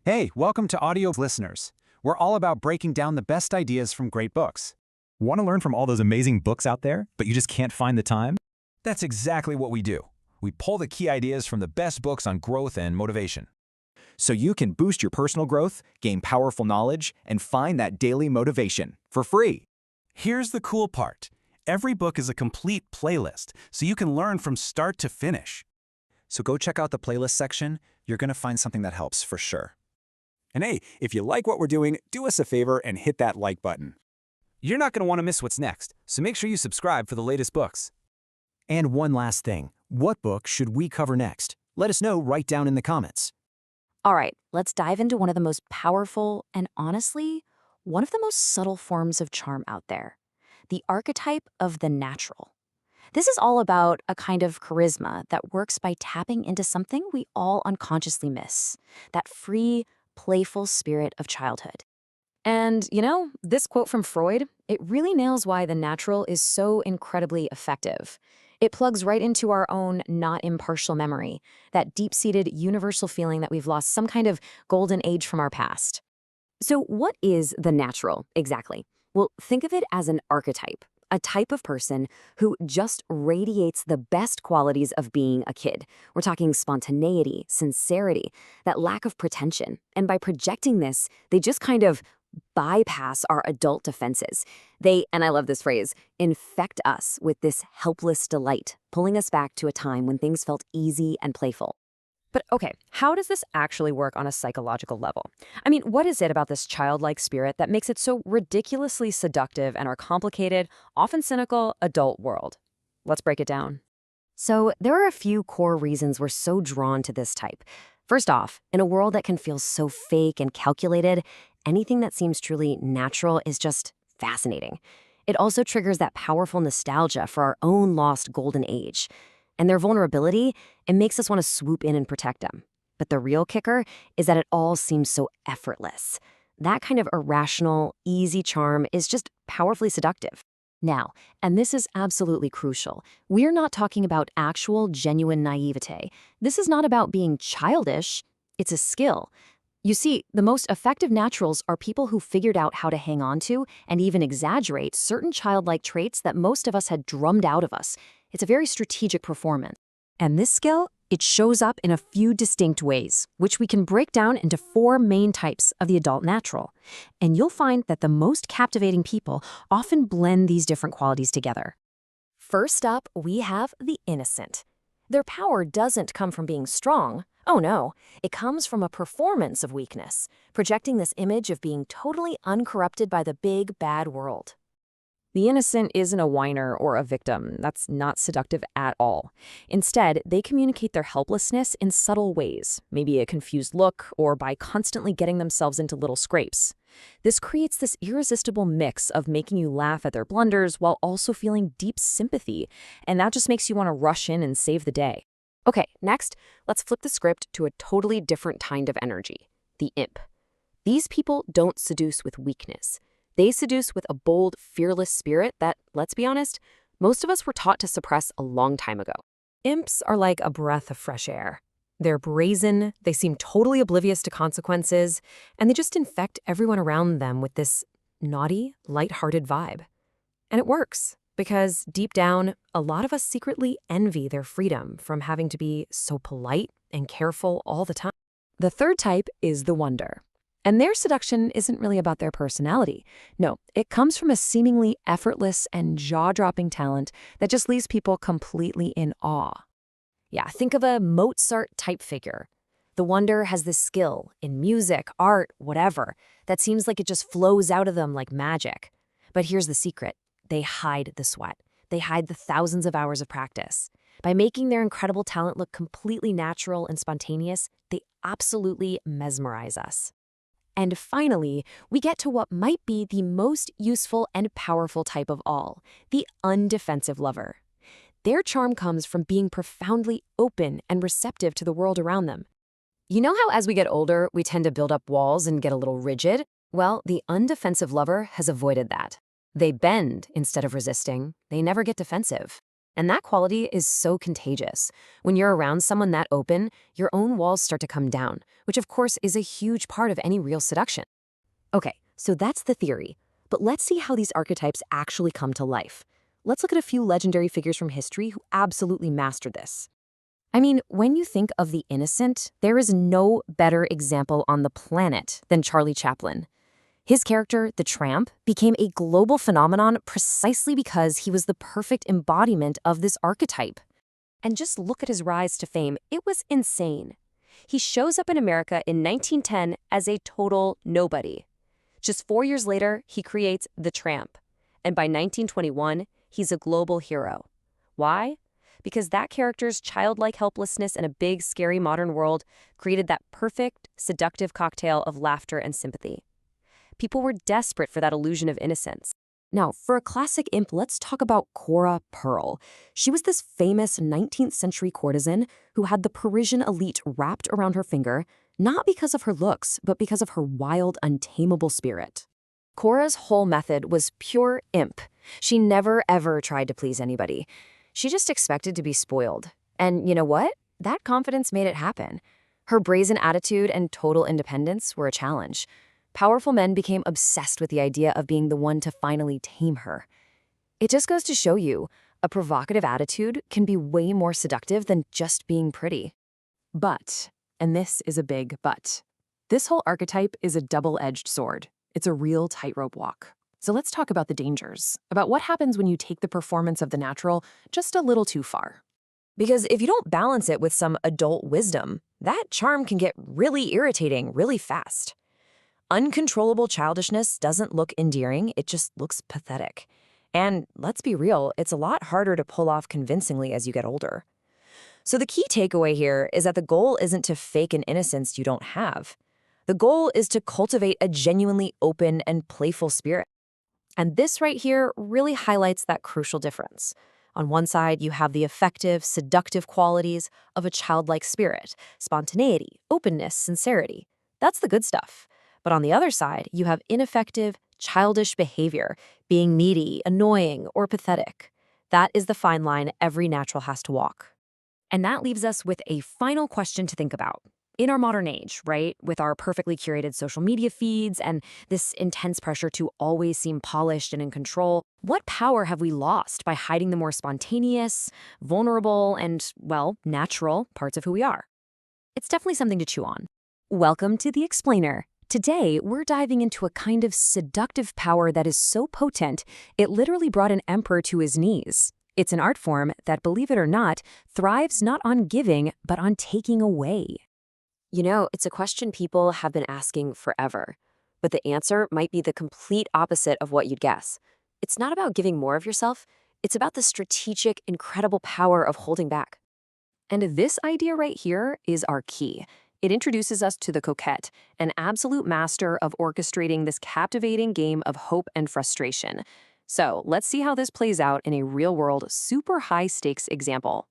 Hey, welcome to Audio Listeners. We're all about breaking down the best ideas from great books. Want to learn from all those amazing books out there, but you just can't find the time? That's exactly what we do. We pull the key ideas from the best books on growth and motivation. So you can boost your personal growth, gain powerful knowledge, and find that daily motivation for free. Here's the cool part. Every book is a complete playlist, so you can learn from start to finish. So go check out the playlist section. You're going to find something that helps for sure. And hey, if you like what we're doing, do us a favor and hit that like button. You're not going to want to miss what's next, so make sure you subscribe for the latest books. And one last thing, what book should we cover next? Let us know right down in the comments. All right, let's dive into one of the most powerful and honestly, one of the most subtle forms of charm out there, the archetype of the natural. This is all about a kind of charisma that works by tapping into something we all unconsciously miss, that free, playful spirit of childhood. And, this quote from Freud, it really nails why the natural is so incredibly effective. It plugs right into our own not impartial memory, that deep-seated universal feeling that we've lost some kind of golden age from our past. So what is the natural, exactly? Well, think of it as an archetype, a type of person who just radiates the best qualities of being a kid. We're talking spontaneity, sincerity, that lack of pretension. And by projecting this, they just kind of bypass our adult defenses. They, and I love this phrase, infect us with this helpless delight, pulling us back to a time when things felt easy and playful. But okay, how does this actually work on a psychological level? I mean, what is it about this childlike spirit that makes it so ridiculously seductive in our complicated, often cynical, adult world? Let's break it down. So there are a few core reasons we're so drawn to this type. First off, in a world that can feel so fake and calculated, anything that seems truly natural is just fascinating. It also triggers that powerful nostalgia for our own lost golden age. And their vulnerability, it makes us want to swoop in and protect them. But the real kicker is that it all seems so effortless. That kind of irrational, easy charm is just powerfully seductive. Now, and this is absolutely crucial, we're not talking about actual, genuine naivete. This is not about being childish. It's a skill. You see, the most effective naturals are people who figured out how to hang on to and even exaggerate certain childlike traits that most of us had drummed out of us. It's a very strategic performance. And this skill, it shows up in a few distinct ways, which we can break down into 4 main types of the adult natural. And you'll find that the most captivating people often blend these different qualities together. First up, we have the innocent. Their power doesn't come from being strong. Oh no, it comes from a performance of weakness, projecting this image of being totally uncorrupted by the big, bad world. The innocent isn't a whiner or a victim. That's not seductive at all. Instead, they communicate their helplessness in subtle ways, maybe a confused look or by constantly getting themselves into little scrapes. This creates this irresistible mix of making you laugh at their blunders while also feeling deep sympathy, and that just makes you want to rush in and save the day. Okay, next, let's flip the script to a totally different kind of energy, the imp. These people don't seduce with weakness. They seduce with a bold, fearless spirit that, let's be honest, most of us were taught to suppress a long time ago. Imps are like a breath of fresh air. They're brazen, they seem totally oblivious to consequences, and they just infect everyone around them with this naughty, lighthearted vibe. And it works, because deep down, a lot of us secretly envy their freedom from having to be so polite and careful all the time. The third type is the wonder. And their seduction isn't really about their personality. No, it comes from a seemingly effortless and jaw-dropping talent that just leaves people completely in awe. Yeah, think of a Mozart-type figure. The wonder has this skill in music, art, whatever, that seems like it just flows out of them like magic. But here's the secret. They hide the sweat. They hide the thousands of hours of practice. By making their incredible talent look completely natural and spontaneous, they absolutely mesmerize us. And finally, we get to what might be the most useful and powerful type of all, the undefensive lover. Their charm comes from being profoundly open and receptive to the world around them. You know how as we get older, we tend to build up walls and get a little rigid? Well, the undefensive lover has avoided that. They bend instead of resisting. They never get defensive. And that quality is so contagious. When you're around someone that open, your own walls start to come down, which of course is a huge part of any real seduction. Okay, so that's the theory. But let's see how these archetypes actually come to life. Let's look at a few legendary figures from history who absolutely mastered this. I mean, when you think of the innocent, there is no better example on the planet than Charlie Chaplin. His character, the tramp, became a global phenomenon precisely because he was the perfect embodiment of this archetype. And just look at his rise to fame. It was insane. He shows up in America in 1910 as a total nobody. Just 4 years later, he creates The Tramp. And by 1921, he's a global hero. Why? Because that character's childlike helplessness in a big, scary modern world created that perfect, seductive cocktail of laughter and sympathy. People were desperate for that illusion of innocence. Now, for a classic imp, let's talk about Cora Pearl. She was this famous 19th century courtesan who had the Parisian elite wrapped around her finger, not because of her looks, but because of her wild, untamable spirit. Cora's whole method was pure imp. She never, ever tried to please anybody. She just expected to be spoiled. And you know what? That confidence made it happen. Her brazen attitude and total independence were a challenge. Powerful men became obsessed with the idea of being the one to finally tame her. It just goes to show you, a provocative attitude can be way more seductive than just being pretty. But, and this is a big but, this whole archetype is a double-edged sword. It's a real tightrope walk. So let's talk about the dangers, about what happens when you take the performance of the natural just a little too far. Because if you don't balance it with some adult wisdom, that charm can get really irritating really fast. Uncontrollable childishness doesn't look endearing, it just looks pathetic. And let's be real, it's a lot harder to pull off convincingly as you get older. So the key takeaway here is that the goal isn't to fake an innocence you don't have. The goal is to cultivate a genuinely open and playful spirit. And this right here really highlights that crucial difference. On one side, you have the effective, seductive qualities of a childlike spirit, spontaneity, openness, sincerity. That's the good stuff. But on the other side, you have ineffective, childish behavior, being needy, annoying, or pathetic. That is the fine line every natural has to walk. And that leaves us with a final question to think about. In our modern age, right, with our perfectly curated social media feeds and this intense pressure to always seem polished and in control, what power have we lost by hiding the more spontaneous, vulnerable, and, well, natural parts of who we are? It's definitely something to chew on. Welcome to The Explainer. Today, we're diving into a kind of seductive power that is so potent, it literally brought an emperor to his knees. It's an art form that, believe it or not, thrives not on giving, but on taking away. You know, it's a question people have been asking forever, but the answer might be the complete opposite of what you'd guess. It's not about giving more of yourself, it's about the strategic, incredible power of holding back. And this idea right here is our key. It introduces us to the coquette, an absolute master of orchestrating this captivating game of hope and frustration. So let's see how this plays out in a real-world, super high-stakes example.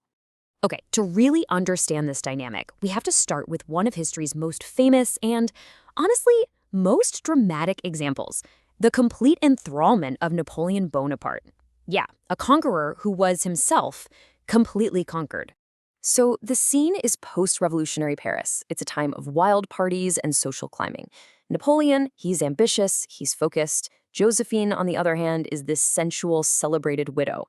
Okay, to really understand this dynamic, we have to start with one of history's most famous and, honestly, most dramatic examples, the complete enthrallment of Napoleon Bonaparte. Yeah, a conqueror who was himself completely conquered. So the scene is post-revolutionary Paris. It's a time of wild parties and social climbing. Napoleon, he's ambitious, he's focused. Josephine, on the other hand, is this sensual, celebrated widow.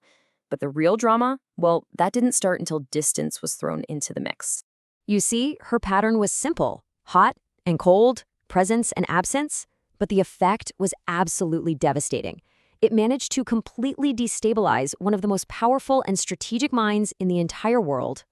But the real drama, well, that didn't start until distance was thrown into the mix. You see, her pattern was simple, hot and cold, presence and absence, but the effect was absolutely devastating. It managed to completely destabilize one of the most powerful and strategic minds in the entire world.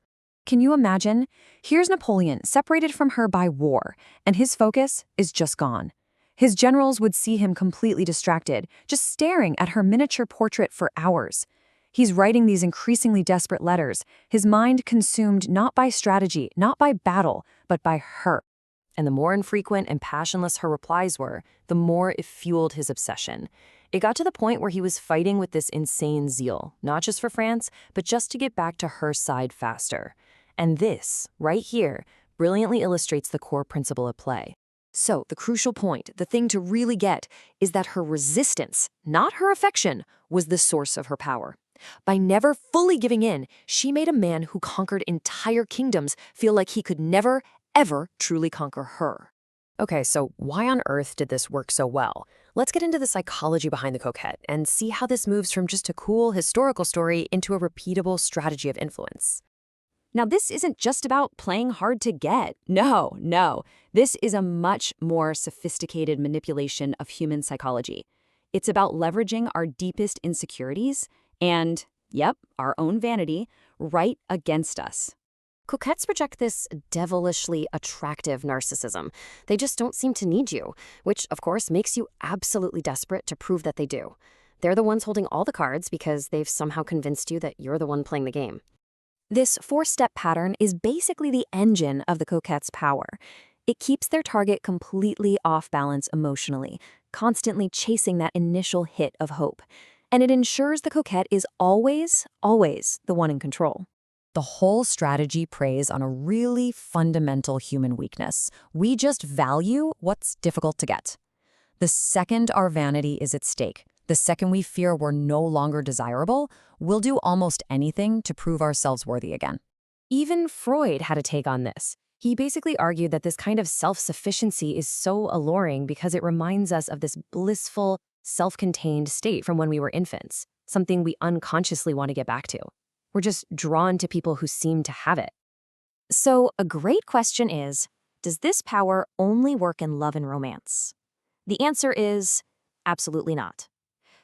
Can you imagine? Here's Napoleon, separated from her by war, and his focus is just gone. His generals would see him completely distracted, just staring at her miniature portrait for hours. He's writing these increasingly desperate letters, his mind consumed not by strategy, not by battle, but by her. And the more infrequent and passionless her replies were, the more it fueled his obsession. It got to the point where he was fighting with this insane zeal, not just for France, but just to get back to her side faster. And this, right here, brilliantly illustrates the core principle at play. So, the crucial point, the thing to really get, is that her resistance, not her affection, was the source of her power. By never fully giving in, she made a man who conquered entire kingdoms feel like he could never, ever truly conquer her. Okay, so why on earth did this work so well? Let's get into the psychology behind the coquette and see how this moves from just a cool historical story into a repeatable strategy of influence. Now, this isn't just about playing hard to get. No. This is a much more sophisticated manipulation of human psychology. It's about leveraging our deepest insecurities and, yep, our own vanity right against us. Coquettes project this devilishly attractive narcissism. They just don't seem to need you, which, of course, makes you absolutely desperate to prove that they do. They're the ones holding all the cards because they've somehow convinced you that you're the one playing the game. This four-step pattern is basically the engine of the coquette's power. It keeps their target completely off balance emotionally, constantly chasing that initial hit of hope. And it ensures the coquette is always, always the one in control. The whole strategy preys on a really fundamental human weakness. We just value what's difficult to get. The second our vanity is at stake, the second we fear we're no longer desirable, we'll do almost anything to prove ourselves worthy again. Even Freud had a take on this. He basically argued that this kind of self-sufficiency is so alluring because it reminds us of this blissful, self-contained state from when we were infants, something we unconsciously want to get back to. We're just drawn to people who seem to have it. So a great question is, does this power only work in love and romance? The answer is absolutely not.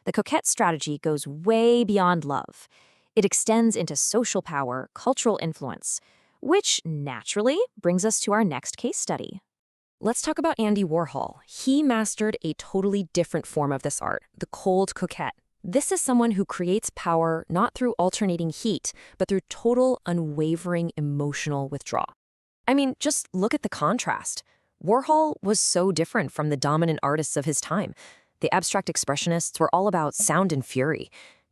The coquette strategy goes way beyond love. It extends into social power, cultural influence, which naturally brings us to our next case study. Let's talk about Andy Warhol. He mastered a totally different form of this art, the cold coquette. This is someone who creates power not through alternating heat, but through total, unwavering emotional withdrawal. I mean, just look at the contrast. Warhol was so different from the dominant artists of his time. The abstract expressionists were all about sound and fury.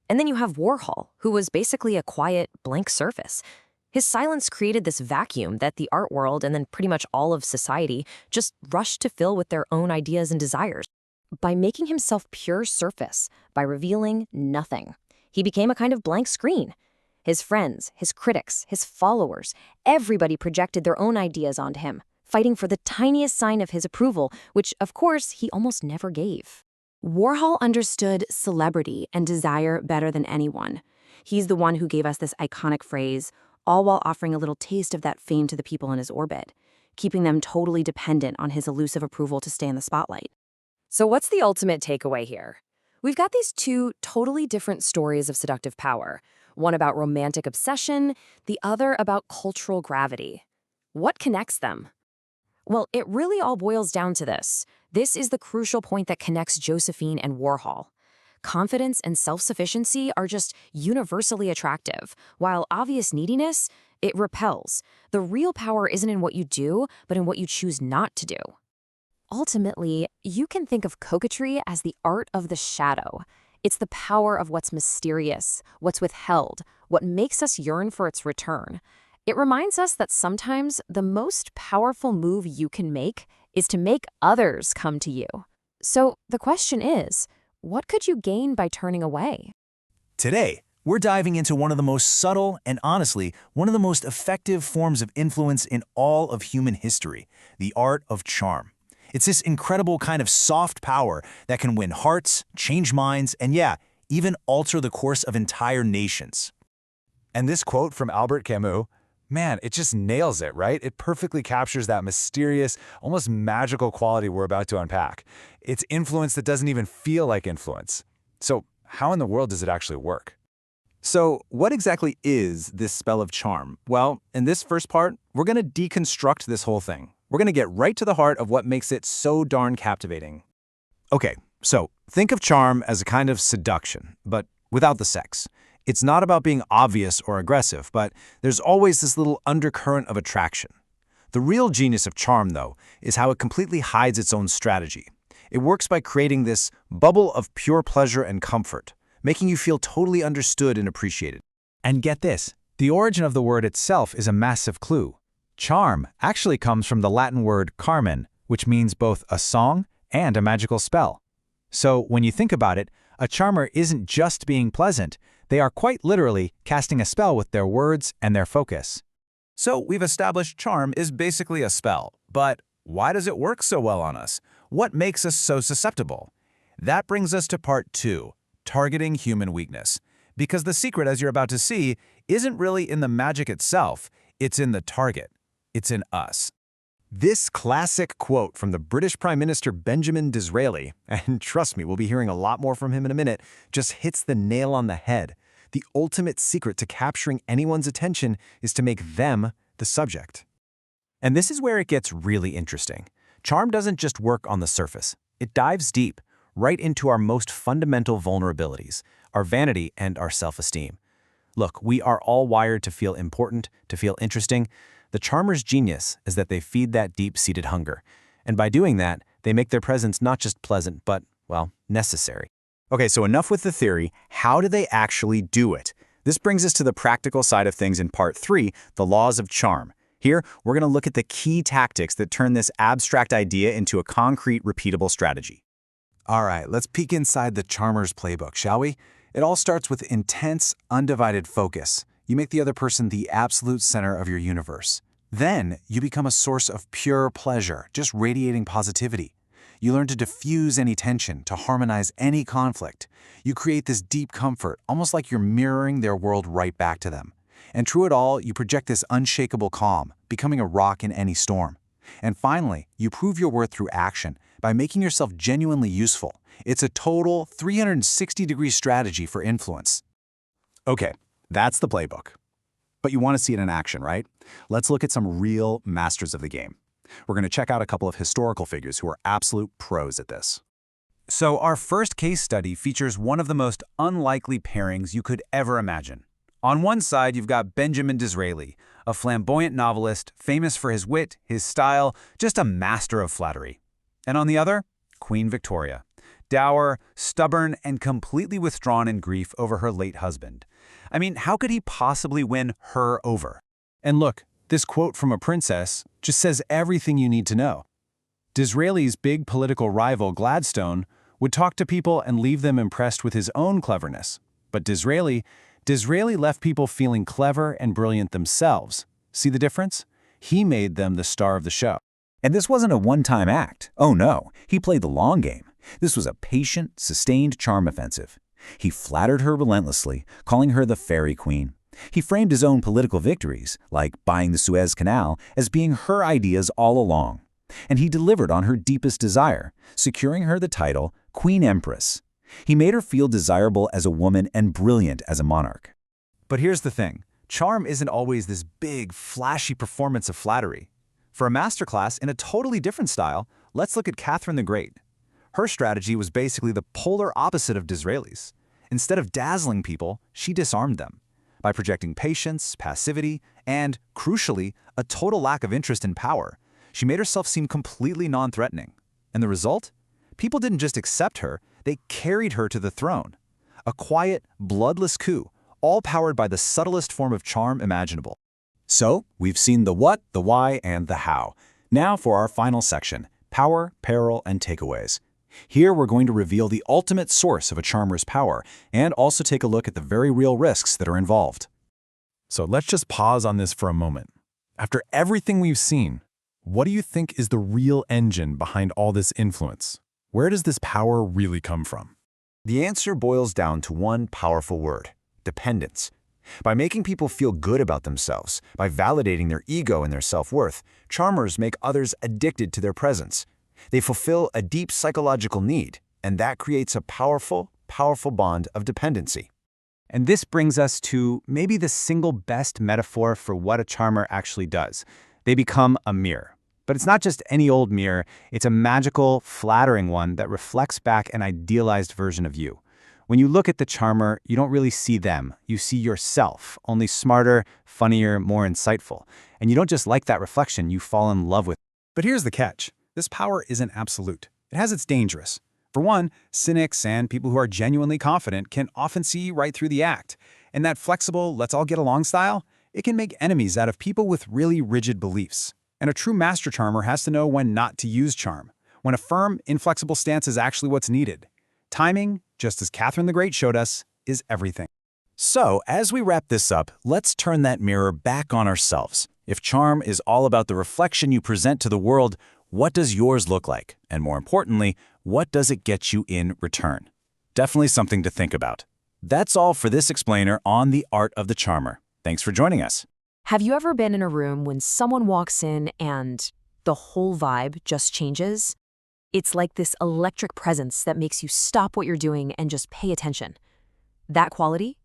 And then you have Warhol, who was basically a quiet, blank surface. His silence created this vacuum that the art world and then pretty much all of society just rushed to fill with their own ideas and desires. By making himself pure surface, by revealing nothing, he became a kind of blank screen. His friends, his critics, his followers, everybody projected their own ideas onto him, fighting for the tiniest sign of his approval, which, of course, he almost never gave. Warhol understood celebrity and desire better than anyone. He's the one who gave us this iconic phrase, all while offering a little taste of that fame to the people in his orbit, keeping them totally dependent on his elusive approval to stay in the spotlight. So what's the ultimate takeaway here? We've got these two totally different stories of seductive power, one about romantic obsession, the other about cultural gravity. What connects them? Well, it really all boils down to this. This is the crucial point that connects Josephine and Warhol. Confidence and self-sufficiency are just universally attractive, while obvious neediness, it repels. The real power isn't in what you do, but in what you choose not to do. Ultimately, you can think of coquetry as the art of the shadow. It's the power of what's mysterious, what's withheld, what makes us yearn for its return. It reminds us that sometimes the most powerful move you can make is to make others come to you. So the question is, what could you gain by turning away? Today, we're diving into one of the most subtle and honestly, one of the most effective forms of influence in all of human history, the art of charm. It's this incredible kind of soft power that can win hearts, change minds, and yeah, even alter the course of entire nations. And this quote from Albert Camus, man, it just nails it, right? It perfectly captures that mysterious, almost magical quality we're about to unpack. It's influence that doesn't even feel like influence. So how in the world does it actually work? So, what exactly is this spell of charm? Well, in this first part, we're going to deconstruct this whole thing. We're going to get right to the heart of what makes it so darn captivating. Okay, so think of charm as a kind of seduction, but without the sex. It's not about being obvious or aggressive, but there's always this little undercurrent of attraction. The real genius of charm, though, is how it completely hides its own strategy. It works by creating this bubble of pure pleasure and comfort, making you feel totally understood and appreciated. And get this, the origin of the word itself is a massive clue. Charm actually comes from the Latin word carmen, which means both a song and a magical spell. So when you think about it, a charmer isn't just being pleasant, They are quite literally casting a spell with their words and their focus. So we've established charm is basically a spell, but why does it work so well on us? What makes us so susceptible? That brings us to part 2, targeting human weakness. Because the secret, as you're about to see, isn't really in the magic itself, it's in the target. It's in us. This classic quote from the British Prime Minister Benjamin Disraeli, and trust me, we'll be hearing a lot more from him in a minute, just hits the nail on the head. The ultimate secret to capturing anyone's attention is to make them the subject. And this is where it gets really interesting. Charm doesn't just work on the surface. It dives deep, right into our most fundamental vulnerabilities, our vanity and our self-esteem. Look, we are all wired to feel important, to feel interesting. The charmer's genius is that they feed that deep-seated hunger. And by doing that, they make their presence not just pleasant, but, well, necessary. Okay, so enough with the theory. How do they actually do it? This brings us to the practical side of things in part 3, the laws of charm. Here, we're going to look at the key tactics that turn this abstract idea into a concrete, repeatable strategy. All right, let's peek inside the charmer's playbook, shall we? It all starts with intense, undivided focus. You make the other person the absolute center of your universe. Then, you become a source of pure pleasure, just radiating positivity. You learn to diffuse any tension, to harmonize any conflict. You create this deep comfort, almost like you're mirroring their world right back to them. And through it all, you project this unshakable calm, becoming a rock in any storm. And finally, you prove your worth through action by making yourself genuinely useful. It's a total 360-degree strategy for influence. Okay, that's the playbook. But you want to see it in action, right? Let's look at some real masters of the game. We're going to check out a couple of historical figures who are absolute pros at this. So our first case study features one of the most unlikely pairings you could ever imagine. On one side, you've got Benjamin Disraeli, a flamboyant novelist, famous for his wit, his style, just a master of flattery. And on the other, Queen Victoria, dour, stubborn, and completely withdrawn in grief over her late husband. I mean, how could he possibly win her over? And look, this quote from a princess just says everything you need to know. Disraeli's big political rival Gladstone would talk to people and leave them impressed with his own cleverness. But Disraeli left people feeling clever and brilliant themselves. See the difference? He made them the star of the show. And this wasn't a one-time act. Oh no, he played the long game. This was a patient, sustained charm offensive. He flattered her relentlessly, calling her the fairy queen. He framed his own political victories, like buying the Suez Canal, as being her ideas all along. And he delivered on her deepest desire, securing her the title Queen Empress. He made her feel desirable as a woman and brilliant as a monarch. But here's the thing. Charm isn't always this big, flashy performance of flattery. For a masterclass in a totally different style, let's look at Catherine the Great. Her strategy was basically the polar opposite of Disraeli's. Instead of dazzling people, she disarmed them by projecting patience, passivity, and, crucially, a total lack of interest in power. She made herself seem completely non-threatening. And the result? People didn't just accept her, they carried her to the throne. A quiet, bloodless coup, all powered by the subtlest form of charm imaginable. So, we've seen the what, the why, and the how. Now for our final section, power, peril, and takeaways. Here we're going to reveal the ultimate source of a charmer's power and also take a look at the very real risks that are involved. So let's just pause on this for a moment. After everything we've seen, what do you think is the real engine behind all this influence? Where does this power really come from? The answer boils down to one powerful word: dependence. By making people feel good about themselves, by validating their ego and their self-worth, charmers make others addicted to their presence. They fulfill a deep psychological need, and that creates a powerful, powerful bond of dependency. And this brings us to maybe the single best metaphor for what a charmer actually does. They become a mirror. But it's not just any old mirror, it's a magical, flattering one that reflects back an idealized version of you. When you look at the charmer, you don't really see them. You see yourself, only smarter, funnier, more insightful. And you don't just like that reflection, you fall in love with it. But here's the catch. This power isn't absolute. It has its dangers. For one, cynics and people who are genuinely confident can often see right through the act. And that flexible, let's-all-get-along style, it can make enemies out of people with really rigid beliefs. And a true master charmer has to know when not to use charm, when a firm, inflexible stance is actually what's needed. Timing, just as Catherine the Great showed us, is everything. So, as we wrap this up, let's turn that mirror back on ourselves. If charm is all about the reflection you present to the world, what does yours look like? And more importantly, what does it get you in return? Definitely something to think about. That's all for this explainer on the art of the charmer. Thanks for joining us. Have you ever been in a room when someone walks in and the whole vibe just changes? It's like this electric presence that makes you stop what you're doing and just pay attention. That quality?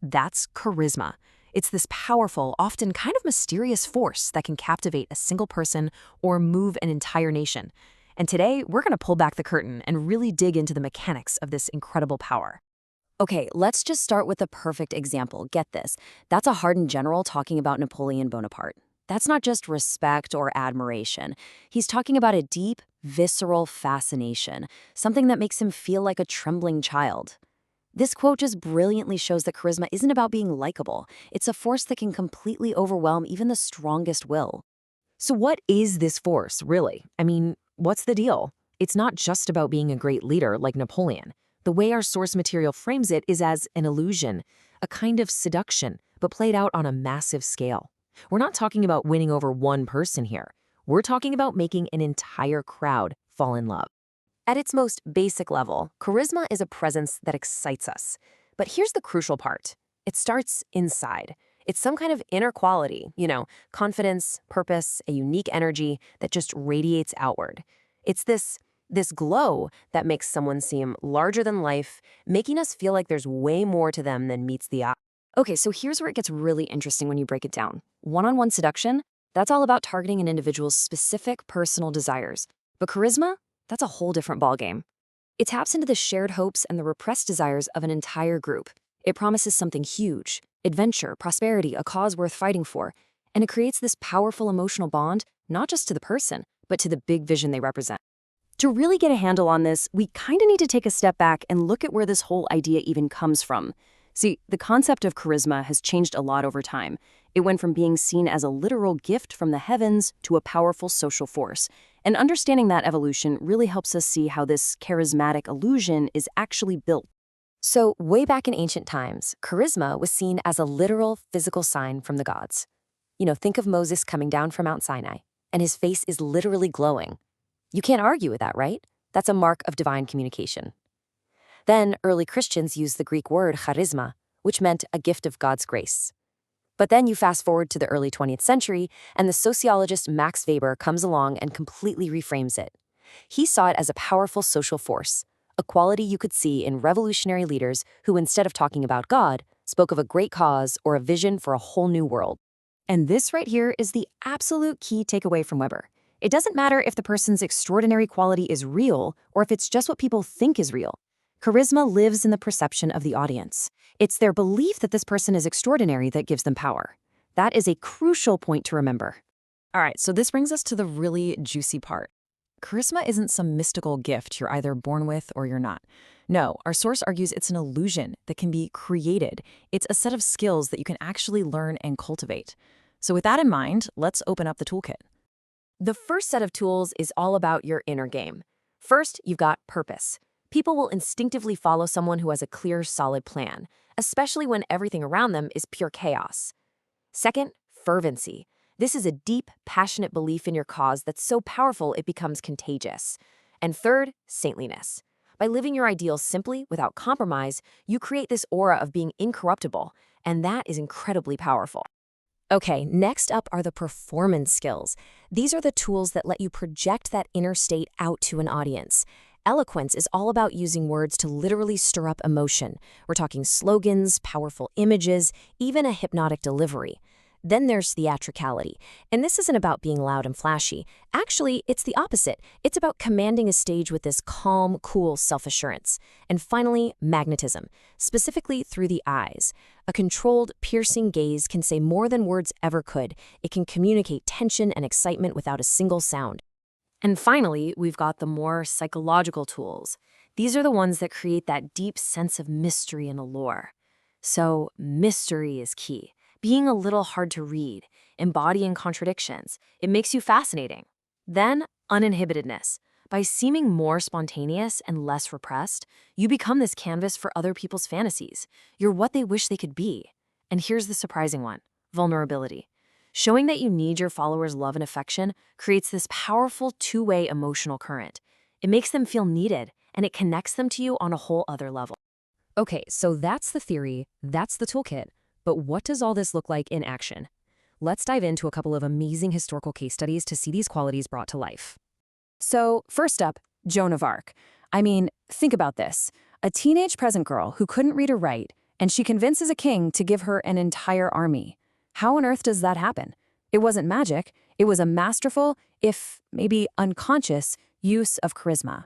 That's charisma. It's this powerful, often kind of mysterious force that can captivate a single person or move an entire nation. And today, we're going to pull back the curtain and really dig into the mechanics of this incredible power. Okay, let's just start with the perfect example. Get this. That's a hardened general talking about Napoleon Bonaparte. That's not just respect or admiration. He's talking about a deep, visceral fascination, something that makes him feel like a trembling child. This quote just brilliantly shows that charisma isn't about being likable. It's a force that can completely overwhelm even the strongest will. So what is this force, really? I mean, what's the deal? It's not just about being a great leader like Napoleon. The way our source material frames it is as an illusion, a kind of seduction, but played out on a massive scale. We're not talking about winning over one person here. We're talking about making an entire crowd fall in love. At its most basic level, charisma is a presence that excites us. But here's the crucial part. It starts inside. It's some kind of inner quality, confidence, purpose, a unique energy that just radiates outward. It's this glow that makes someone seem larger than life, making us feel like there's way more to them than meets the eye. Okay, so here's where it gets really interesting when you break it down. One-on-one seduction, that's all about targeting an individual's specific personal desires. But charisma? That's a whole different ballgame. It taps into the shared hopes and the repressed desires of an entire group. It promises something huge, adventure, prosperity, a cause worth fighting for, and it creates this powerful emotional bond, not just to the person, but to the big vision they represent. To really get a handle on this, we kind of need to take a step back and look at where this whole idea even comes from. See, the concept of charisma has changed a lot over time. It went from being seen as a literal gift from the heavens to a powerful social force. And understanding that evolution really helps us see how this charismatic illusion is actually built. So, way back in ancient times, charisma was seen as a literal physical sign from the gods. Think of Moses coming down from Mount Sinai, and his face is literally glowing. You can't argue with that, right? That's a mark of divine communication. Then, early Christians used the Greek word charisma, which meant a gift of God's grace. But then you fast forward to the early 20th century, and the sociologist Max Weber comes along and completely reframes it. He saw it as a powerful social force, a quality you could see in revolutionary leaders who, instead of talking about God, spoke of a great cause or a vision for a whole new world. And this right here is the absolute key takeaway from Weber. It doesn't matter if the person's extraordinary quality is real or if it's just what people think is real. Charisma lives in the perception of the audience. It's their belief that this person is extraordinary that gives them power. That is a crucial point to remember. All right, so this brings us to the really juicy part. Charisma isn't some mystical gift you're either born with or you're not. No, our source argues it's an illusion that can be created. It's a set of skills that you can actually learn and cultivate. So with that in mind, let's open up the toolkit. The first set of tools is all about your inner game. First, you've got purpose. People will instinctively follow someone who has a clear, solid plan, especially when everything around them is pure chaos. Second, fervency. This is a deep, passionate belief in your cause that's so powerful it becomes contagious. And third, saintliness. By living your ideals simply, without compromise, you create this aura of being incorruptible, and that is incredibly powerful. Okay, next up are the performance skills. These are the tools that let you project that inner state out to an audience. Eloquence is all about using words to literally stir up emotion. We're talking slogans, powerful images, even a hypnotic delivery. Then there's theatricality. And this isn't about being loud and flashy. Actually, it's the opposite. It's about commanding a stage with this calm, cool self-assurance. And finally, magnetism, specifically through the eyes. A controlled, piercing gaze can say more than words ever could. It can communicate tension and excitement without a single sound. And finally, we've got the more psychological tools. These are the ones that create that deep sense of mystery and allure. So, mystery is key. Being a little hard to read, embodying contradictions. It makes you fascinating. Then, uninhibitedness. By seeming more spontaneous and less repressed, you become this canvas for other people's fantasies. You're what they wish they could be. And here's the surprising one: vulnerability. Showing that you need your followers' love and affection creates this powerful two-way emotional current. It makes them feel needed, and it connects them to you on a whole other level. Okay, so that's the theory, that's the toolkit. But what does all this look like in action? Let's dive into a couple of amazing historical case studies to see these qualities brought to life. So, first up, Joan of Arc. I mean, think about this. A teenage peasant girl who couldn't read or write, and she convinces a king to give her an entire army. How on earth does that happen? It wasn't magic. It was a masterful, if maybe unconscious, use of charisma.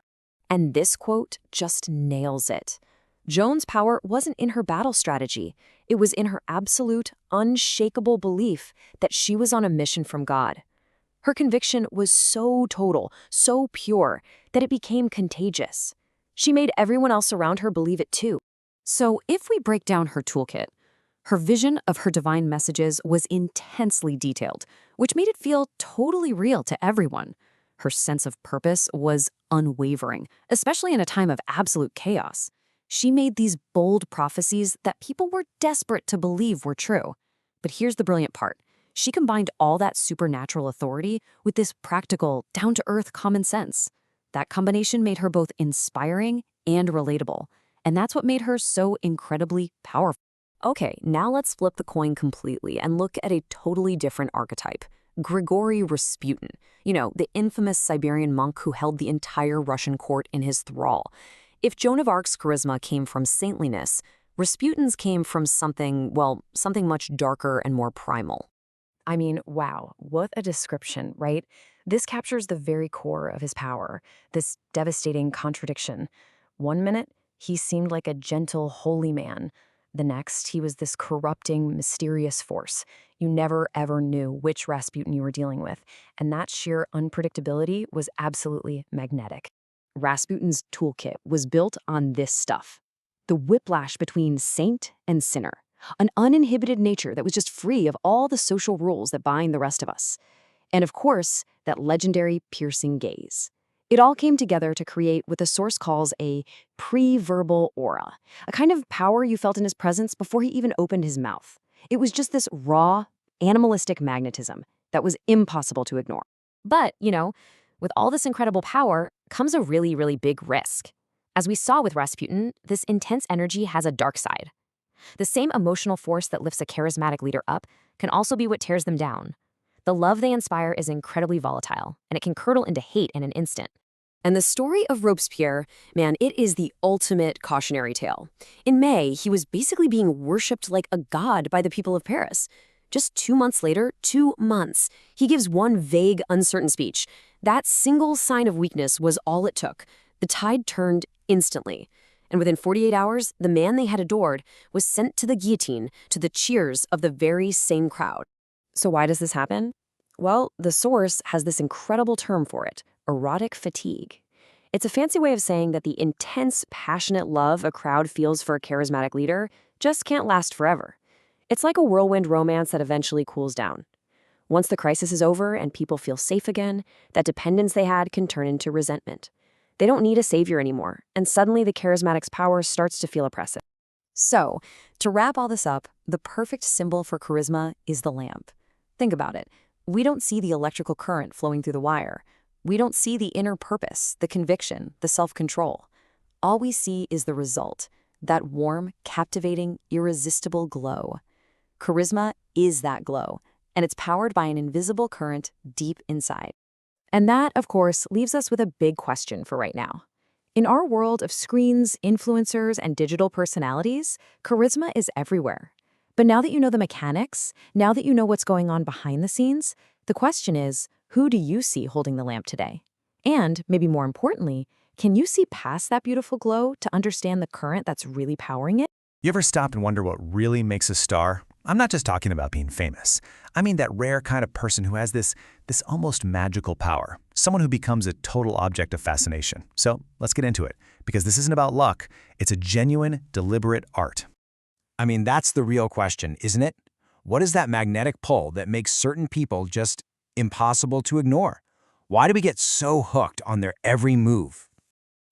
And this quote just nails it. Joan's power wasn't in her battle strategy. It was in her absolute, unshakable belief that she was on a mission from God. Her conviction was so total, so pure, that it became contagious. She made everyone else around her believe it too. So if we break down her toolkit, her vision of her divine messages was intensely detailed, which made it feel totally real to everyone. Her sense of purpose was unwavering, especially in a time of absolute chaos. She made these bold prophecies that people were desperate to believe were true. But here's the brilliant part. She combined all that supernatural authority with this practical, down-to-earth common sense. That combination made her both inspiring and relatable, and that's what made her so incredibly powerful. Okay, now let's flip the coin completely and look at a totally different archetype. Grigory Rasputin, the infamous Siberian monk who held the entire Russian court in his thrall. If Joan of Arc's charisma came from saintliness, Rasputin's came from something much darker and more primal. I mean, wow, what a description, right? This captures the very core of his power, this devastating contradiction. One minute, he seemed like a gentle, holy man. The next, he was this corrupting, mysterious force. You never, ever knew which Rasputin you were dealing with, and that sheer unpredictability was absolutely magnetic. Rasputin's toolkit was built on this stuff: the whiplash between saint and sinner. An uninhibited nature that was just free of all the social rules that bind the rest of us. And of course, that legendary piercing gaze. It all came together to create what the source calls a pre-verbal aura, a kind of power you felt in his presence before he even opened his mouth. It was just this raw, animalistic magnetism that was impossible to ignore. But, with all this incredible power comes a really, really big risk. As we saw with Rasputin, this intense energy has a dark side. The same emotional force that lifts a charismatic leader up can also be what tears them down. The love they inspire is incredibly volatile, and it can curdle into hate in an instant. And the story of Robespierre, man, it is the ultimate cautionary tale. In May, he was basically being worshipped like a god by the people of Paris. Just 2 months later, 2 months, he gives one vague, uncertain speech. That single sign of weakness was all it took. The tide turned instantly. And within 48 hours, the man they had adored was sent to the guillotine to the cheers of the very same crowd. So why does this happen? Well, the source has this incredible term for it: erotic fatigue. It's a fancy way of saying that the intense, passionate love a crowd feels for a charismatic leader just can't last forever. It's like a whirlwind romance that eventually cools down. Once the crisis is over and people feel safe again, that dependence they had can turn into resentment. They don't need a savior anymore, and suddenly the charismatic's power starts to feel oppressive. So, to wrap all this up, the perfect symbol for charisma is the lamp. Think about it. We don't see the electrical current flowing through the wire. We don't see the inner purpose, the conviction, the self-control. All we see is the result, that warm, captivating, irresistible glow. Charisma is that glow, and it's powered by an invisible current deep inside. And that, of course, leaves us with a big question for right now. In our world of screens, influencers, and digital personalities, charisma is everywhere. But now that you know the mechanics, now that you know what's going on behind the scenes, the question is, who do you see holding the lamp today? And, maybe more importantly, can you see past that beautiful glow to understand the current that's really powering it? You ever stop and wonder what really makes a star? I'm not just talking about being famous. I mean that rare kind of person who has this almost magical power, someone who becomes a total object of fascination. So let's get into it, because this isn't about luck. It's a genuine, deliberate art. I mean, that's the real question, isn't it? What is that magnetic pull that makes certain people just impossible to ignore? Why do we get so hooked on their every move?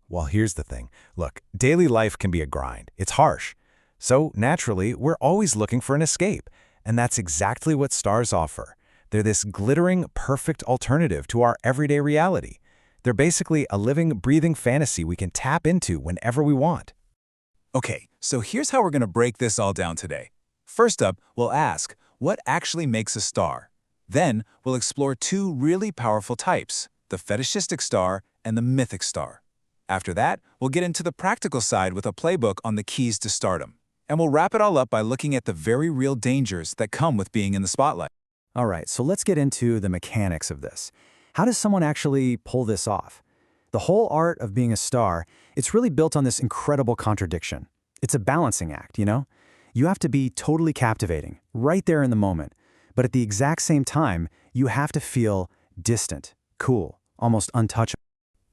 Well, here's the thing. Look, daily life can be a grind. It's harsh. So, naturally, we're always looking for an escape. And that's exactly what stars offer. They're this glittering, perfect alternative to our everyday reality. They're basically a living, breathing fantasy we can tap into whenever we want. Okay, so here's how we're going to break this all down today. First up, we'll ask, what actually makes a star? Then, we'll explore two really powerful types, the fetishistic star and the mythic star. After that, we'll get into the practical side with a playbook on the keys to stardom. And we'll wrap it all up by looking at the very real dangers that come with being in the spotlight. All right, so let's get into the mechanics of this. How does someone actually pull this off? The whole art of being a star, it's really built on this incredible contradiction. It's a balancing act, you know? You have to be totally captivating, right there in the moment. But at the exact same time, you have to feel distant, cool, almost untouchable.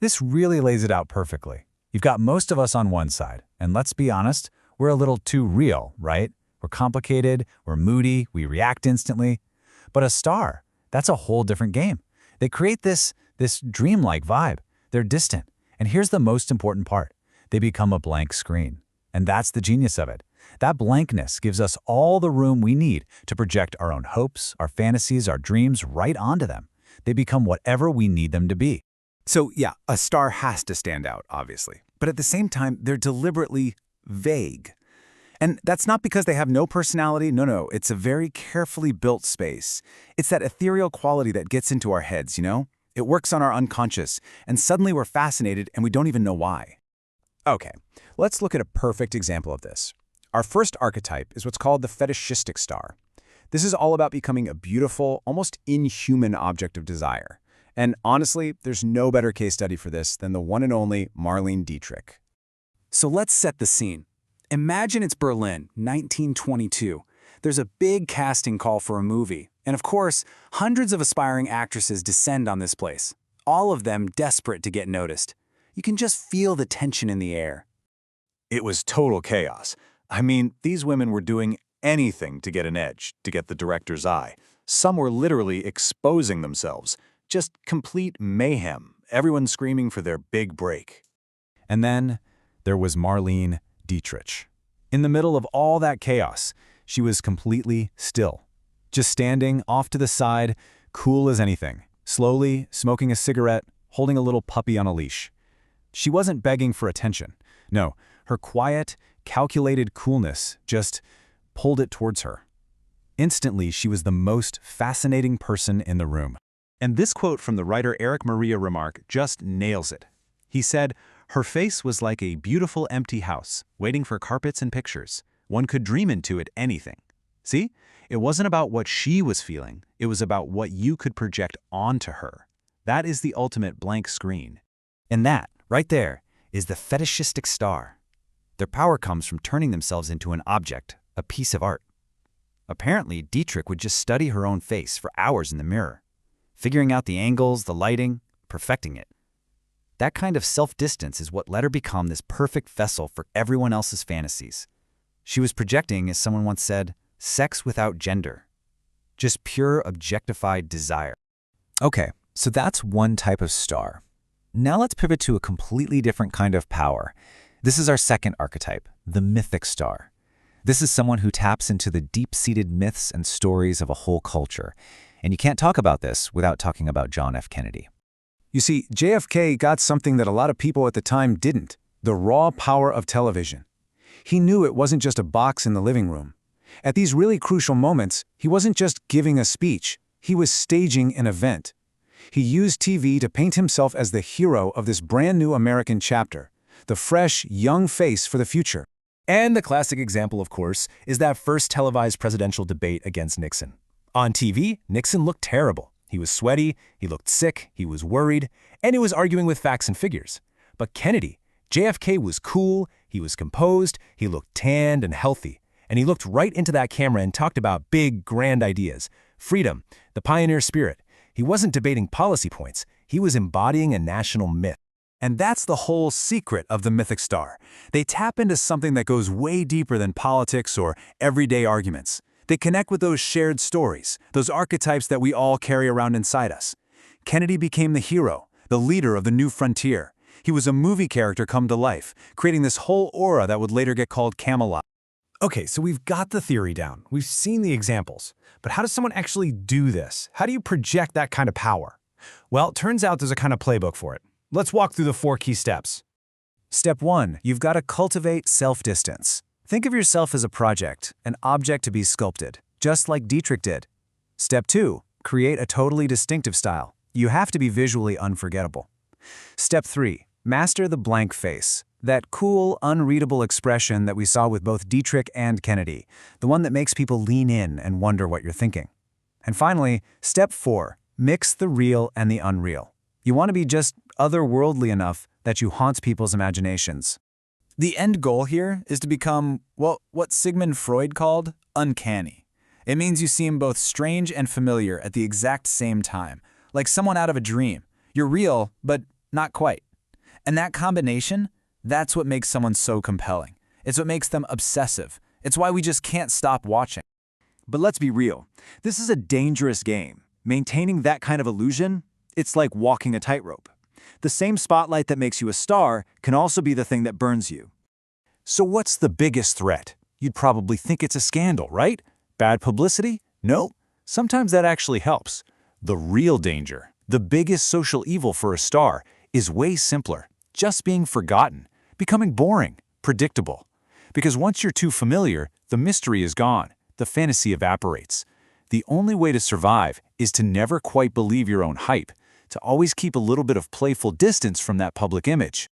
This really lays it out perfectly. You've got most of us on one side, and let's be honest, we're a little too real, right? We're complicated, we're moody, we react instantly. But a star, that's a whole different game. They create this dreamlike vibe. They're distant. And here's the most important part. They become a blank screen. And that's the genius of it. That blankness gives us all the room we need to project our own hopes, our fantasies, our dreams right onto them. They become whatever we need them to be. So yeah, a star has to stand out, obviously. But at the same time, they're deliberately vague. And that's not because they have no personality. No, it's a very carefully built space. It's that ethereal quality that gets into our heads, you know? It works on our unconscious, and suddenly we're fascinated and we don't even know why. Okay, let's look at a perfect example of this. Our first archetype is what's called the fetishistic star. This is all about becoming a beautiful, almost inhuman object of desire. And honestly, there's no better case study for this than the one and only Marlene Dietrich. So let's set the scene. Imagine it's Berlin, 1922. There's a big casting call for a movie. And of course, hundreds of aspiring actresses descend on this place, all of them desperate to get noticed. You can just feel the tension in the air. It was total chaos. I mean, these women were doing anything to get an edge, to get the director's eye. Some were literally exposing themselves. Just complete mayhem, everyone screaming for their big break. And then there was Marlene Dietrich. In the middle of all that chaos, she was completely still. Just standing off to the side, cool as anything, slowly smoking a cigarette, holding a little puppy on a leash. She wasn't begging for attention. No, her quiet, calculated coolness just pulled it towards her. Instantly, she was the most fascinating person in the room. And this quote from the writer Eric Maria Remarque just nails it. He said, "Her face was like a beautiful empty house, waiting for carpets and pictures. One could dream into it anything." See? It wasn't about what she was feeling. It was about what you could project onto her. That is the ultimate blank screen. And that, right there, is the fetishistic star. Their power comes from turning themselves into an object, a piece of art. Apparently, Dietrich would just study her own face for hours in the mirror, figuring out the angles, the lighting, perfecting it. That kind of self-distance is what let her become this perfect vessel for everyone else's fantasies. She was projecting, as someone once said, sex without gender. Just pure objectified desire. Okay, so that's one type of star. Now let's pivot to a completely different kind of power. This is our second archetype, the mythic star. This is someone who taps into the deep-seated myths and stories of a whole culture. And you can't talk about this without talking about John F. Kennedy. You see, JFK got something that a lot of people at the time didn't, the raw power of television. He knew it wasn't just a box in the living room. At these really crucial moments, he wasn't just giving a speech, he was staging an event. He used TV to paint himself as the hero of this brand new American chapter, the fresh, young face for the future. And the classic example, of course, is that first televised presidential debate against Nixon. On TV, Nixon looked terrible. He was sweaty, he looked sick, he was worried, and he was arguing with facts and figures. But Kennedy, JFK was cool, he was composed, he looked tanned and healthy. And he looked right into that camera and talked about big, grand ideas, freedom, the pioneer spirit. He wasn't debating policy points, he was embodying a national myth. And that's the whole secret of the mythic star. They tap into something that goes way deeper than politics or everyday arguments. They connect with those shared stories, those archetypes that we all carry around inside us. Kennedy became the hero, the leader of the new frontier. He was a movie character come to life, creating this whole aura that would later get called Camelot. Okay, so we've got the theory down. We've seen the examples. But how does someone actually do this? How do you project that kind of power? Well, it turns out there's a kind of playbook for it. Let's walk through the 4 key steps. Step 1, you've got to cultivate self-distance. Think of yourself as a project, an object to be sculpted, just like Dietrich did. Step 2, create a totally distinctive style. You have to be visually unforgettable. Step 3, master the blank face. That cool, unreadable expression that we saw with both Dietrich and Kennedy, the one that makes people lean in and wonder what you're thinking. And finally, step 4, mix the real and the unreal. You want to be just otherworldly enough that you haunt people's imaginations. The end goal here is to become, well, what Sigmund Freud called uncanny. It means you seem both strange and familiar at the exact same time, like someone out of a dream. You're real, but not quite. And that combination, that's what makes someone so compelling. It's what makes them obsessive. It's why we just can't stop watching. But let's be real. This is a dangerous game. Maintaining that kind of illusion, it's like walking a tightrope. The same spotlight that makes you a star can also be the thing that burns you. So what's the biggest threat? You'd probably think it's a scandal, right? Bad publicity? No. Sometimes that actually helps. The real danger, the biggest social evil for a star, is way simpler. Just being forgotten, becoming boring, predictable. Because once you're too familiar, the mystery is gone. The fantasy evaporates. The only way to survive is to never quite believe your own hype, to always keep a little bit of playful distance from that public image.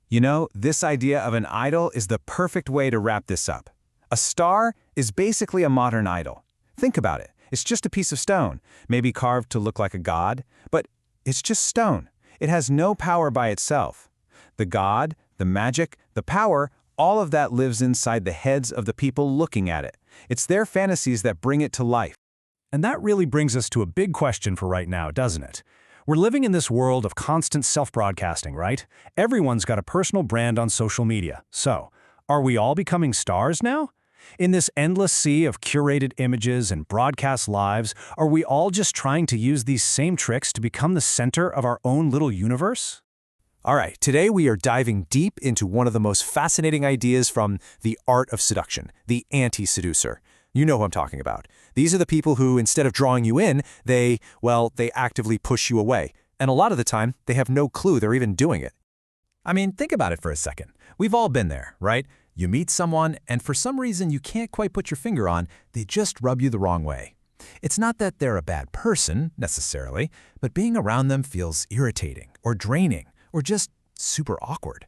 You know, this idea of an idol is the perfect way to wrap this up. A star is basically a modern idol. Think about it. It's just a piece of stone, maybe carved to look like a god, but it's just stone. It has no power by itself. The god, the magic, the power, all of that lives inside the heads of the people looking at it. It's their fantasies that bring it to life. And that really brings us to a big question for right now, doesn't it? We're living in this world of constant self-broadcasting, right? Everyone's got a personal brand on social media. So, are we all becoming stars now? In this endless sea of curated images and broadcast lives, are we all just trying to use these same tricks to become the center of our own little universe? All right, today we are diving deep into one of the most fascinating ideas from the Art of Seduction, the anti-seducer. You know who I'm talking about. These are the people who, instead of drawing you in, they actively push you away. And a lot of the time, they have no clue they're even doing it. I mean, think about it for a second. We've all been there, right? You meet someone, and for some reason you can't quite put your finger on, they just rub you the wrong way. It's not that they're a bad person, necessarily, but being around them feels irritating, or draining, or just super awkward.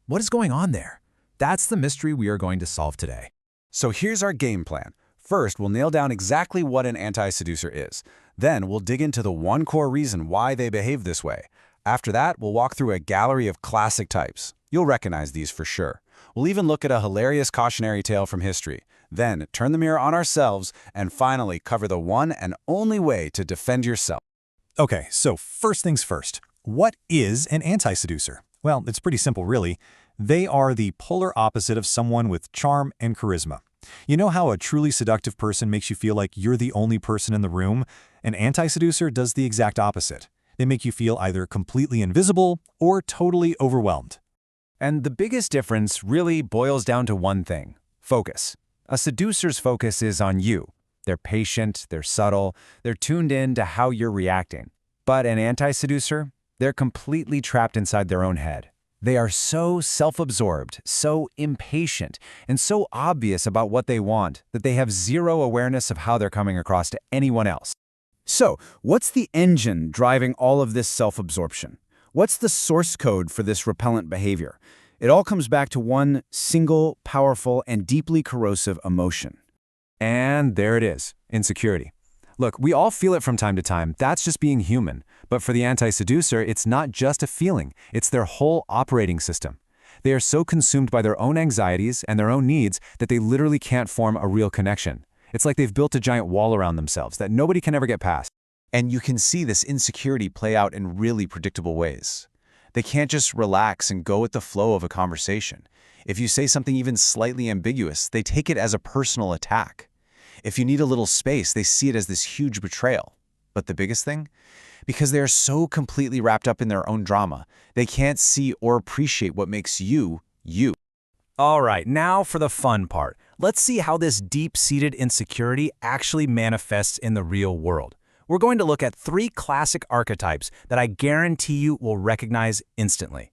What is going on there? That's the mystery we are going to solve today. So here's our game plan. First, we'll nail down exactly what an anti-seducer is. Then, we'll dig into the one core reason why they behave this way. After that, we'll walk through a gallery of classic types. You'll recognize these for sure. We'll even look at a hilarious cautionary tale from history. Then, turn the mirror on ourselves, and finally cover the one and only way to defend yourself. Okay, so first things first. What is an anti-seducer? Well, it's pretty simple, really. They are the polar opposite of someone with charm and charisma. You know how a truly seductive person makes you feel like you're the only person in the room? An anti-seducer does the exact opposite. They make you feel either completely invisible or totally overwhelmed. And the biggest difference really boils down to one thing: focus. A seducer's focus is on you. They're patient, they're subtle, they're tuned in to how you're reacting. But an anti-seducer, they're completely trapped inside their own head. They are so self-absorbed, so impatient, and so obvious about what they want that they have zero awareness of how they're coming across to anyone else. So, what's the engine driving all of this self-absorption? What's the source code for this repellent behavior? It all comes back to one single, powerful, and deeply corrosive emotion. And there it is, insecurity. Look, we all feel it from time to time. That's just being human. But for the anti-seducer, it's not just a feeling. It's their whole operating system. They are so consumed by their own anxieties and their own needs that they literally can't form a real connection. It's like they've built a giant wall around themselves that nobody can ever get past. And you can see this insecurity play out in really predictable ways. They can't just relax and go with the flow of a conversation. If you say something even slightly ambiguous, they take it as a personal attack. If you need a little space, they see it as this huge betrayal. But the biggest thing? because they are so completely wrapped up in their own drama. They can't see or appreciate what makes you, you. All right, now for the fun part. Let's see how this deep-seated insecurity actually manifests in the real world. We're going to look at 3 classic archetypes that I guarantee you will recognize instantly.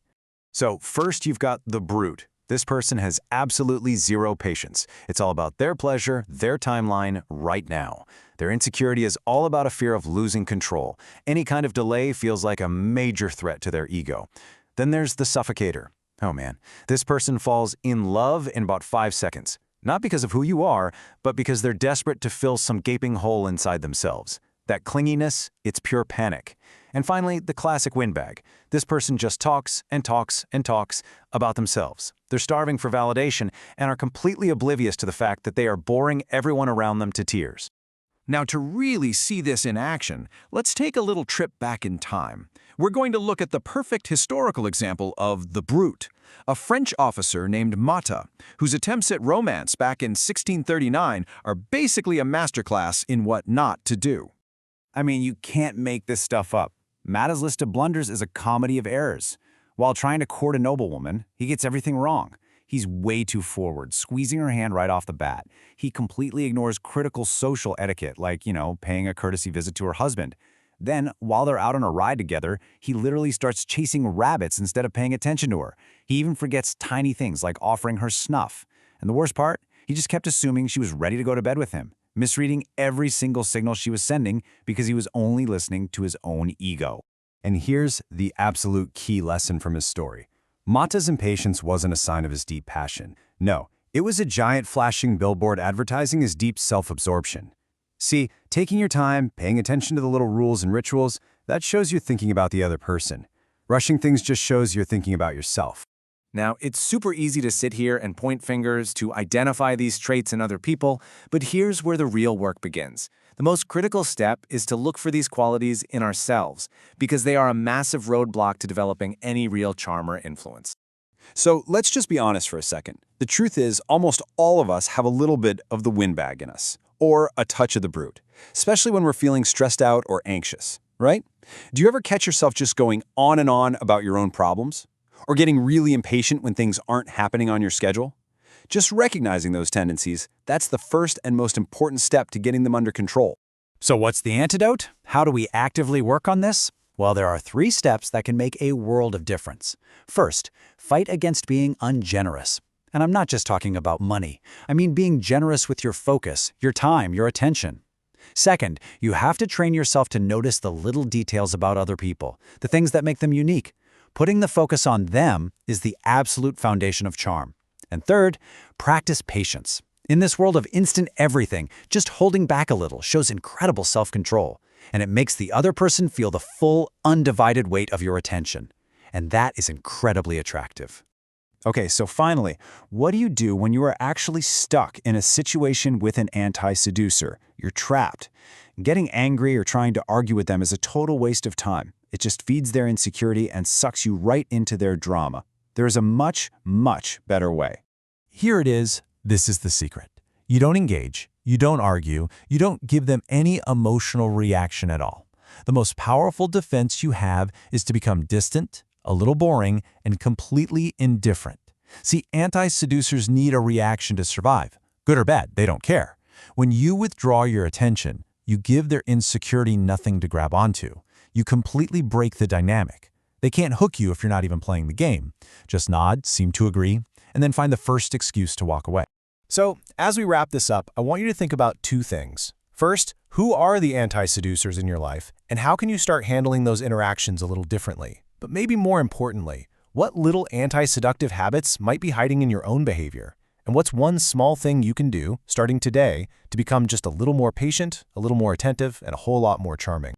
So first you've got the brute. This person has absolutely zero patience. It's all about their pleasure, their timeline, right now. Their insecurity is all about a fear of losing control. Any kind of delay feels like a major threat to their ego. Then there's the suffocator. Oh man, this person falls in love in about 5 seconds. Not because of who you are, but because they're desperate to fill some gaping hole inside themselves. That clinginess, it's pure panic. And finally, the classic windbag. This person just talks and talks and talks about themselves. They're starving for validation and are completely oblivious to the fact that they are boring everyone around them to tears. Now, to really see this in action, let's take a little trip back in time. We're going to look at the perfect historical example of the brute, a French officer named Mata, whose attempts at romance back in 1639 are basically a masterclass in what not to do. I mean, you can't make this stuff up. Mata's list of blunders is a comedy of errors. While trying to court a noblewoman, he gets everything wrong. He's way too forward, squeezing her hand right off the bat. He completely ignores critical social etiquette, like, paying a courtesy visit to her husband. Then, while they're out on a ride together, he literally starts chasing rabbits instead of paying attention to her. He even forgets tiny things like offering her snuff. And the worst part, he just kept assuming she was ready to go to bed with him, misreading every single signal she was sending because he was only listening to his own ego. And here's the absolute key lesson from his story. Mata's impatience wasn't a sign of his deep passion. No, it was a giant flashing billboard advertising his deep self-absorption. See, taking your time, paying attention to the little rules and rituals, that shows you're thinking about the other person. Rushing things just shows you're thinking about yourself. Now, it's super easy to sit here and point fingers to identify these traits in other people, but here's where the real work begins. The most critical step is to look for these qualities in ourselves, because they are a massive roadblock to developing any real charm or influence. So let's just be honest for a second. The truth is, almost all of us have a little bit of the windbag in us, or a touch of the brute, especially when we're feeling stressed out or anxious, right? Do you ever catch yourself just going on and on about your own problems? Or getting really impatient when things aren't happening on your schedule? Just recognizing those tendencies, that's the first and most important step to getting them under control. So what's the antidote? How do we actively work on this? Well, there are 3 steps that can make a world of difference. First, fight against being ungenerous. And I'm not just talking about money. I mean being generous with your focus, your time, your attention. Second, you have to train yourself to notice the little details about other people, the things that make them unique. Putting the focus on them is the absolute foundation of charm. And third, practice patience. In this world of instant everything, just holding back a little shows incredible self-control, and it makes the other person feel the full, undivided weight of your attention. And that is incredibly attractive. Okay, so finally, what do you do when you are actually stuck in a situation with an anti-seducer? You're trapped. Getting angry or trying to argue with them is a total waste of time. It just feeds their insecurity and sucks you right into their drama. There is a much, much better way. Here it is. This is the secret. You don't engage. You don't argue. You don't give them any emotional reaction at all. The most powerful defense you have is to become distant, a little boring, and completely indifferent. See, anti-seducers need a reaction to survive. Good or bad, they don't care. When you withdraw your attention, you give their insecurity nothing to grab onto. You completely break the dynamic. They can't hook you if you're not even playing the game. Just nod, seem to agree, and then find the first excuse to walk away. So, as we wrap this up, I want you to think about 2 things. First, who are the anti-seducers in your life, and how can you start handling those interactions a little differently? But maybe more importantly, what little anti-seductive habits might be hiding in your own behavior? And what's one small thing you can do, starting today, to become just a little more patient, a little more attentive, and a whole lot more charming?